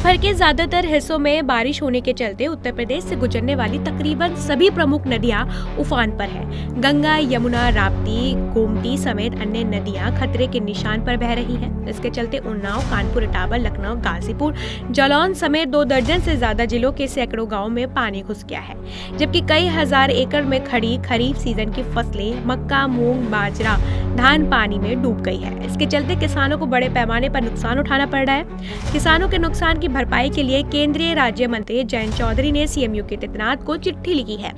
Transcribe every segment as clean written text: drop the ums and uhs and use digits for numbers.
भर के ज्यादातर हिस्सों में बारिश होने के चलते उत्तर प्रदेश से गुजरने वाली तकरीबन सभी प्रमुख नदियां उफान पर हैं। गंगा, यमुना, राप्ती, गोमती समेत अन्य नदियां खतरे के निशान पर बह रही हैं। इसके चलते उन्नाव, कानपुर, इटावा, लखनऊ, गाजीपुर, जालौन समेत 2 दर्जन से ज्यादा जिलों के सैकड़ों गाँव में पानी घुस गया है, जबकि कई हजार एकड़ में खड़ी खरीफ सीजन की फसलें मक्का, मूंग, बाजरा, धान पानी में डूब गई है। इसके चलते किसानों को बड़े पैमाने पर नुकसान उठाना पड़ रहा है। किसानों के नुकसान की भरपाई के लिए केंद्रीय राज्य मंत्री जयंत चौधरी ने सीएम योगी आदित्यनाथ को चिट्ठी लिखी है।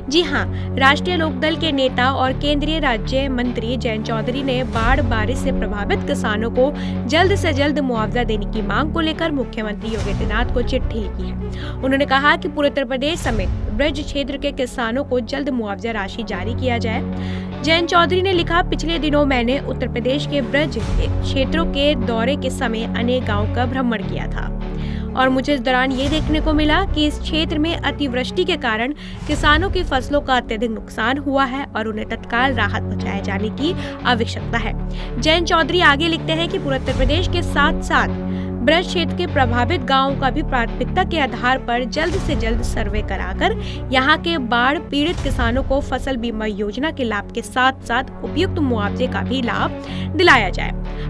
जी हां, राष्ट्रीय लोकदल के नेता और केंद्रीय राज्य मंत्री जयंत चौधरी ने बाढ़ बारिश से प्रभावित किसानों को जल्द से जल्द मुआवजा देने की मांग को लेकर मुख्यमंत्री योगी आदित्यनाथ को चिट्ठी लिखी है। उन्होंने कहा कि पूरे उत्तर प्रदेश समेत ब्रज क्षेत्र के किसानों को जल्द मुआवजा राशि जारी किया जाए। जयंत चौधरी ने लिखा, पिछले दिनों मैंने उत्तर प्रदेश के ब्रज क्षेत्रों के दौरे के समय अनेक गांवों का भ्रमण किया था और मुझे इस दौरान ये देखने को मिला कि इस क्षेत्र में अतिवृष्टि के कारण किसानों की फसलों का अत्यधिक नुकसान हुआ है और उन्हें तत्काल राहत पहुंचाए जाने की आवश्यकता है। जयंत चौधरी आगे लिखते हैं कि पूरे उत्तर प्रदेश के साथ साथ ब्रज क्षेत्र के प्रभावित गांवों का भी प्राथमिकता के आधार पर जल्द से जल्द सर्वे कराकर यहां के बाढ़ पीड़ित किसानों को फसल बीमा योजना के लाभ के साथ साथ उपयुक्त मुआवजे का भी लाभ दिलाया जाए।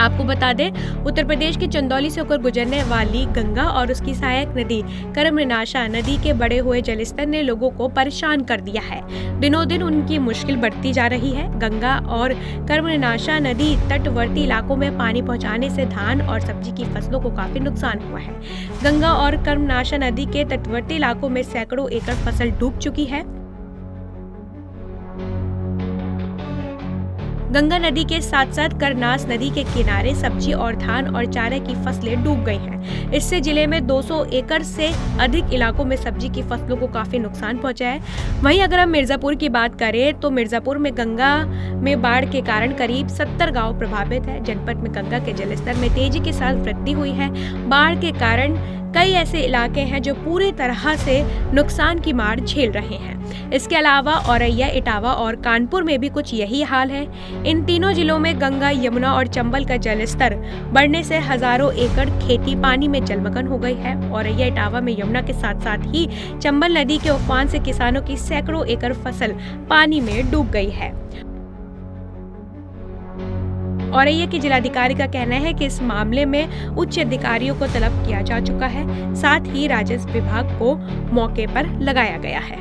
आपको बता दें, उत्तर प्रदेश के चंदौली से होकर गुजरने वाली गंगा और उसकी सहायक नदी कर्मनाशा नदी के बढ़े हुए जलस्तर ने लोगों को परेशान कर दिया है। दिनों दिन उनकी मुश्किल बढ़ती जा रही है। गंगा और कर्मनाशा नदी तटवर्ती इलाकों में पानी पहुंचाने से धान और सब्जी की फसलों को काफी नुकसान हुआ है। गंगा और कर्मनाशा नदी के तटवर्ती इलाकों में सैकड़ों एकड़ फसल डूब चुकी है। गंगा नदी के साथ साथ करनास नदी के किनारे सब्जी और धान और चारे की फसलें डूब गई हैं। इससे जिले में 200 एकड़ से अधिक इलाकों में सब्जी की फसलों को काफी नुकसान पहुंचा है। वहीं अगर हम मिर्जापुर की बात करें तो मिर्जापुर में गंगा में बाढ़ के कारण करीब 70 गांव प्रभावित है। जनपद में गंगा के जलस्तर में तेजी के साथ वृद्धि हुई है। बाढ़ के कारण कई ऐसे इलाके हैं जो पूरी तरह से नुकसान की मार झेल रहे हैं। इसके अलावा औरैया, इटावा और कानपुर में भी कुछ यही हाल है। इन तीनों जिलों में गंगा, यमुना और चंबल का जलस्तर बढ़ने से हजारों एकड़ खेती पानी में जलमग्न हो गई है। औरैया, इटावा में यमुना के साथ साथ ही चंबल नदी के उफान से किसानों की सैकड़ों एकड़ फसल पानी में डूब गई है। औरैया के जिलाधिकारी का कहना है कि इस मामले में उच्च अधिकारियों को तलब किया जा चुका है। साथ ही राजस्व विभाग को मौके पर लगाया गया है।